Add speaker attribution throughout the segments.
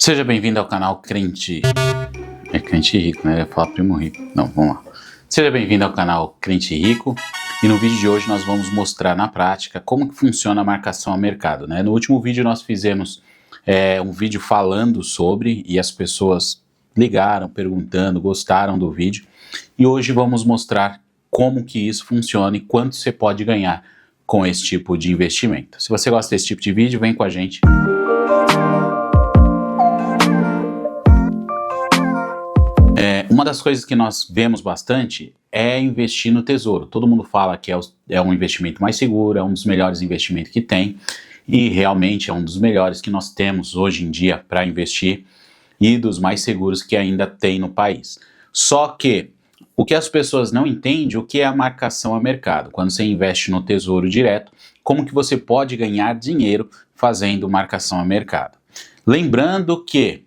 Speaker 1: Seja bem-vindo ao canal Crente... É Crente Rico, né? Eu ia falar Primo Rico. Não, vamos lá. Seja bem-vindo ao canal Crente Rico. E no vídeo de hoje nós vamos mostrar na prática como que funciona a marcação a mercado, né? No último vídeo nós fizemos um vídeo falando sobre, e as pessoas ligaram, perguntando, gostaram do vídeo. E hoje vamos mostrar como que isso funciona e quanto você pode ganhar com esse tipo de investimento. Se você gosta desse tipo de vídeo, vem com a gente. Uma das coisas que nós vemos bastante é investir no tesouro. Todo mundo fala que é um investimento mais seguro, é um dos melhores investimentos que tem, e realmente é um dos melhores que nós temos hoje em dia para investir e dos mais seguros que ainda tem no país. Só que o que as pessoas não entendem, o que é a marcação a mercado. Quando você investe no tesouro direto, como que você pode ganhar dinheiro fazendo marcação a mercado. Lembrando que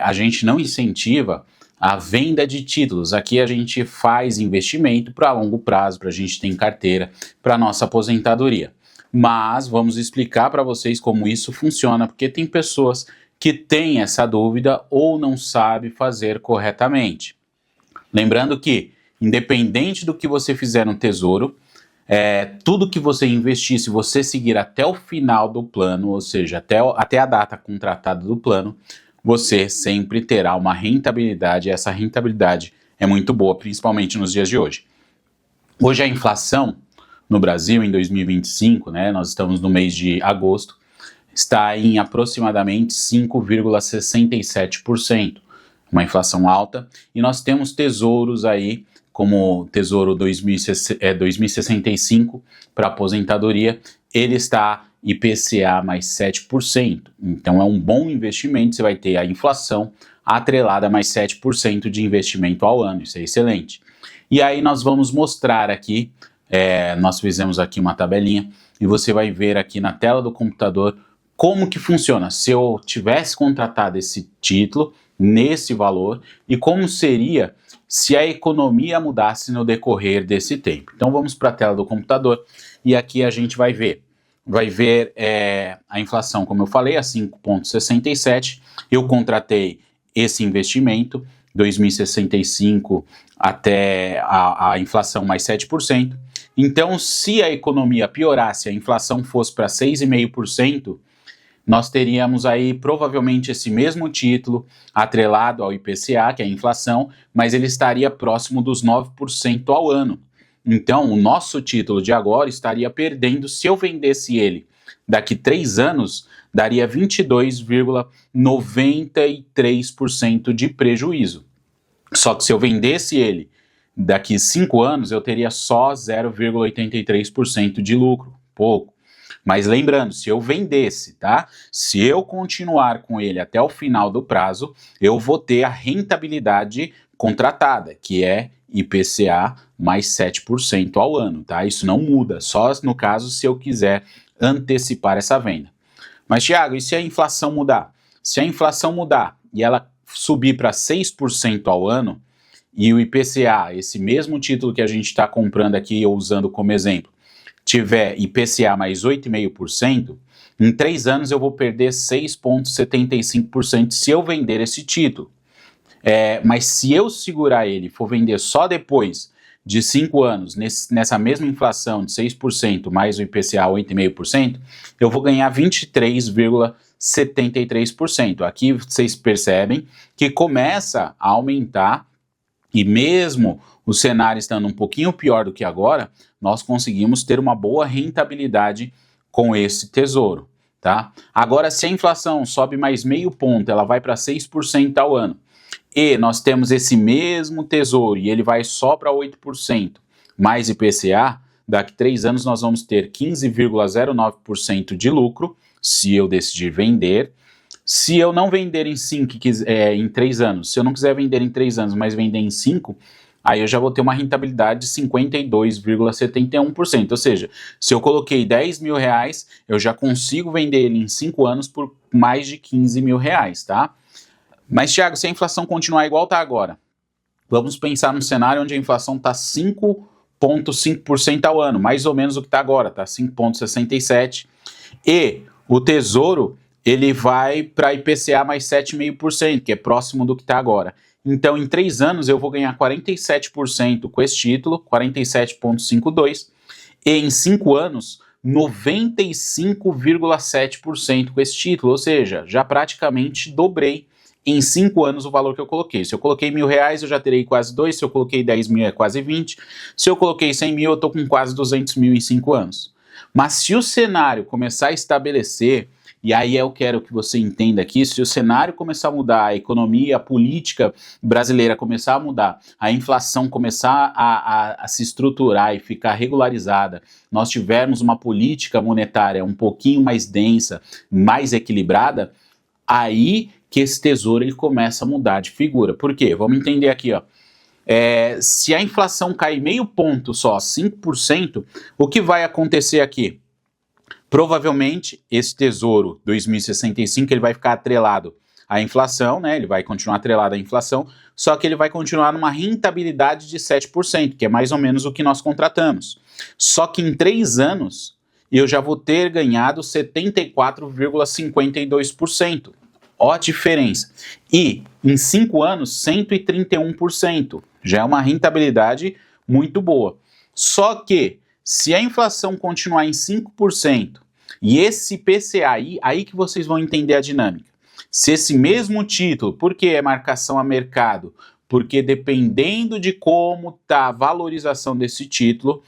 Speaker 1: a gente não incentiva a venda de títulos. Aqui a gente faz investimento para longo prazo, para a gente ter em carteira, para nossa aposentadoria. Mas vamos explicar para vocês como isso funciona, porque tem pessoas que têm essa dúvida ou não sabem fazer corretamente. Lembrando que, independente do que você fizer no tesouro, tudo que você investir, se você seguir até o final do plano, ou seja, até a data contratada do plano, você sempre terá uma rentabilidade, e essa rentabilidade é muito boa, principalmente nos dias de hoje. Hoje a inflação no Brasil, em 2025, né, nós estamos no mês de agosto, está em aproximadamente 5,67%, uma inflação alta, e nós temos tesouros aí, como o Tesouro 2065 para aposentadoria, ele está IPCA mais 7%, então é um bom investimento, você vai ter a inflação atrelada a mais 7% de investimento ao ano, isso é excelente. E aí nós vamos mostrar aqui, nós fizemos aqui uma tabelinha, e você vai ver aqui na tela do computador como que funciona, se eu tivesse contratado esse título nesse valor, e como seria se a economia mudasse no decorrer desse tempo. Então vamos para a tela do computador, e aqui a gente vai ver a inflação, como eu falei, a 5,67. Eu contratei esse investimento, 2065 até a inflação mais 7%. Então, se a economia piorasse, a inflação fosse para 6,5%, nós teríamos aí provavelmente esse mesmo título atrelado ao IPCA, que é a inflação, mas ele estaria próximo dos 9% ao ano. Então, o nosso título de agora estaria perdendo, se eu vendesse ele daqui 3 anos, daria 22,93% de prejuízo. Só que se eu vendesse ele daqui 5 anos, eu teria só 0,83% de lucro, pouco. Mas lembrando, se eu vendesse, tá? Se eu continuar com ele até o final do prazo, eu vou ter a rentabilidade contratada, que é IPCA mais 7% ao ano, tá? Isso não muda, só no caso se eu quiser antecipar essa venda. Mas, Thiago, e se a inflação mudar? Se a inflação mudar e ela subir para 6% ao ano, e o IPCA, esse mesmo título que a gente está comprando aqui, ou usando como exemplo, tiver IPCA mais 8,5%, em 3 anos eu vou perder 6,75% se eu vender esse título. Mas se eu segurar ele e for vender só depois de 5 anos, nessa mesma inflação de 6% mais o IPCA 8,5%, eu vou ganhar 23,73%. Aqui vocês percebem que começa a aumentar, e mesmo o cenário estando um pouquinho pior do que agora, nós conseguimos ter uma boa rentabilidade com esse tesouro, tá? Agora, se a inflação sobe mais meio ponto, ela vai para 6% ao ano, e nós temos esse mesmo tesouro e ele vai só para 8% mais IPCA, daqui 3 anos nós vamos ter 15,09% de lucro, se eu decidir vender. Se eu não vender em 3 anos, se eu não quiser vender em 3 anos, mas vender em 5, aí eu já vou ter uma rentabilidade de 52,71%. Ou seja, se eu coloquei 10 mil reais, eu já consigo vender ele em 5 anos por mais de 15 mil reais, tá? Mas, Thiago, se a inflação continuar igual está agora, vamos pensar num cenário onde a inflação está 5,5% ao ano, mais ou menos o que está agora, está 5,67%, e o Tesouro ele vai para IPCA mais 7,5%, que é próximo do que está agora. Então, em 3 anos, eu vou ganhar 47% com esse título, 47,52%, e em 5 anos, 95,7% com esse título, ou seja, já praticamente dobrei em 5 anos o valor que eu coloquei. Se eu coloquei R$1.000, eu já terei quase 2, se eu coloquei 10 mil é quase 20, se eu coloquei 100 mil, eu estou com quase 200 mil em 5 anos. Mas se o cenário começar a estabelecer, e aí eu quero que você entenda aqui, se o cenário começar a mudar, a economia, a política brasileira começar a mudar, a inflação começar a se estruturar e ficar regularizada, nós tivermos uma política monetária um pouquinho mais densa, mais equilibrada, aí que esse tesouro ele começa a mudar de figura. Por quê? Vamos entender aqui, ó. Se a inflação cair meio ponto só, 5%, o que vai acontecer aqui? Provavelmente esse tesouro 2065 ele vai ficar atrelado à inflação, né? Ele vai continuar atrelado à inflação, só que ele vai continuar numa rentabilidade de 7%, que é mais ou menos o que nós contratamos. Só que em 3 anos eu já vou ter ganhado 74,52%. Ó a diferença. E em 5 anos, 131%. Já é uma rentabilidade muito boa. Só que, se a inflação continuar em 5%, e esse IPCA, aí que vocês vão entender a dinâmica. Se esse mesmo título, por que é marcação a mercado? Porque dependendo de como está a valorização desse título,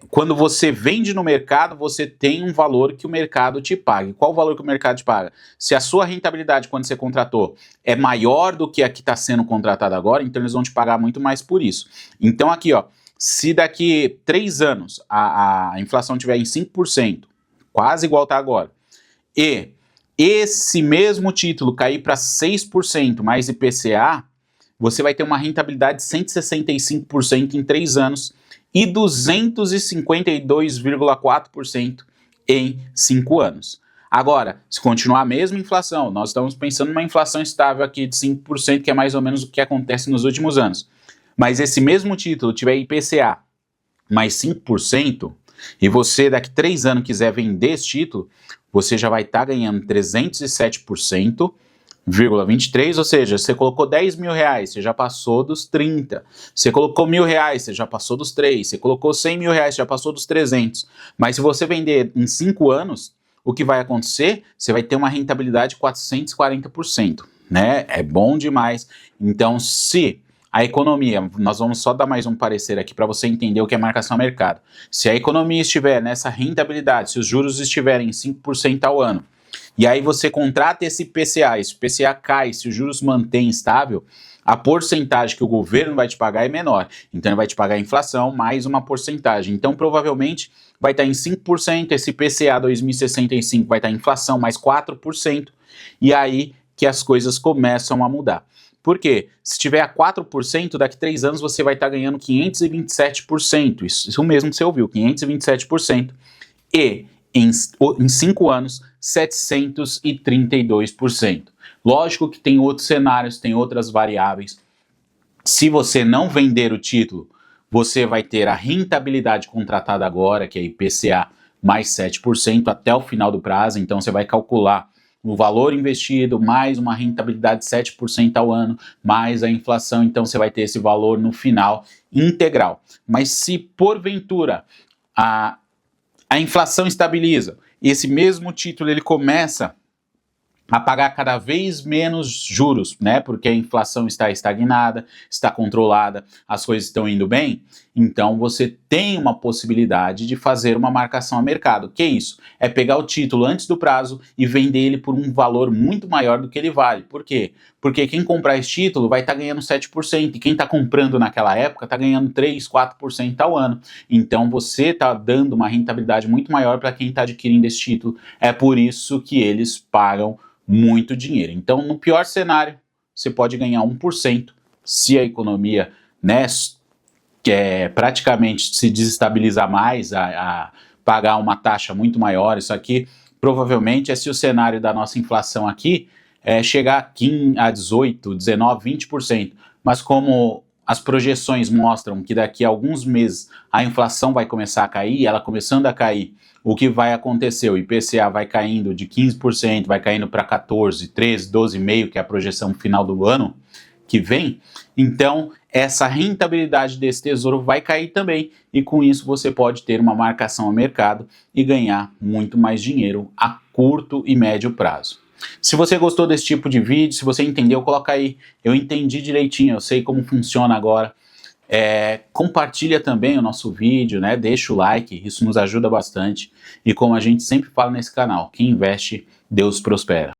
Speaker 1: quando você vende no mercado, você tem um valor que o mercado te paga. Qual o valor que o mercado te paga? Se a sua rentabilidade, quando você contratou, é maior do que a que está sendo contratada agora, então eles vão te pagar muito mais por isso. Então aqui, ó, se daqui 3 anos a inflação estiver em 5%, quase igual está agora, e esse mesmo título cair para 6% mais IPCA, você vai ter uma rentabilidade de 165% em 3 anos, e 252,4% em 5 anos. Agora, se continuar a mesma inflação, nós estamos pensando numa inflação estável aqui de 5%, que é mais ou menos o que acontece nos últimos anos. Mas esse mesmo título tiver IPCA mais 5%, e você daqui 3 anos quiser vender esse título, você já vai estar ganhando 307%, 0,23, ou seja, você colocou 10 mil reais, você já passou dos 30. Você colocou R$1.000, você já passou dos 3. Você colocou 100 mil reais, você já passou dos 300. Mas se você vender em 5 anos, o que vai acontecer? Você vai ter uma rentabilidade de 440%, né? É bom demais. Então, se a economia, nós vamos só dar mais um parecer aqui para você entender o que é marcação a mercado. Se a economia estiver nessa rentabilidade, se os juros estiverem em 5% ao ano, e aí você contrata esse IPCA, esse IPCA cai, se os juros mantém estável, a porcentagem que o governo vai te pagar é menor. Então ele vai te pagar a inflação mais uma porcentagem. Então provavelmente vai estar em 5%, esse IPCA 2065 vai estar em inflação mais 4%, e aí que as coisas começam a mudar. Por quê? Se tiver a 4%, daqui 3 anos você vai estar ganhando 527%. Isso mesmo que você ouviu, 527%. E em 5 anos, 732%. Lógico que tem outros cenários, tem outras variáveis. Se você não vender o título, você vai ter a rentabilidade contratada agora, que é IPCA mais 7% até o final do prazo. Então você vai calcular o valor investido mais uma rentabilidade de 7% ao ano, mais a inflação. Então você vai ter esse valor no final integral. Mas se porventura a inflação estabiliza, e esse mesmo título ele começa a pagar cada vez menos juros, né? Porque a inflação está estagnada, está controlada, as coisas estão indo bem, então você tem uma possibilidade de fazer uma marcação a mercado. Que é isso? É pegar o título antes do prazo e vender ele por um valor muito maior do que ele vale. Por quê? Porque quem comprar esse título vai estar ganhando 7%, e quem está comprando naquela época está ganhando 3, 4% ao ano. Então você está dando uma rentabilidade muito maior para quem está adquirindo esse título. É por isso que eles pagam muito dinheiro. Então, no pior cenário, você pode ganhar 1%, se a economia, né, praticamente se desestabilizar mais, a pagar uma taxa muito maior. Isso aqui provavelmente é se o cenário da nossa inflação aqui chegar a 18, 19, 20%. Mas como as projeções mostram que daqui a alguns meses a inflação vai começar a cair, ela começando a cair, o que vai acontecer? O IPCA vai caindo de 15%, vai caindo para 14%, 13%, 12,5%, que é a projeção final do ano que vem. Então, essa rentabilidade desse tesouro vai cair também, e com isso você pode ter uma marcação ao mercado e ganhar muito mais dinheiro a curto e médio prazo. Se você gostou desse tipo de vídeo, se você entendeu, coloca aí, eu entendi direitinho, eu sei como funciona agora. Compartilha também o nosso vídeo, né? Deixa o like, isso nos ajuda bastante. E como a gente sempre fala nesse canal, quem investe, Deus prospera.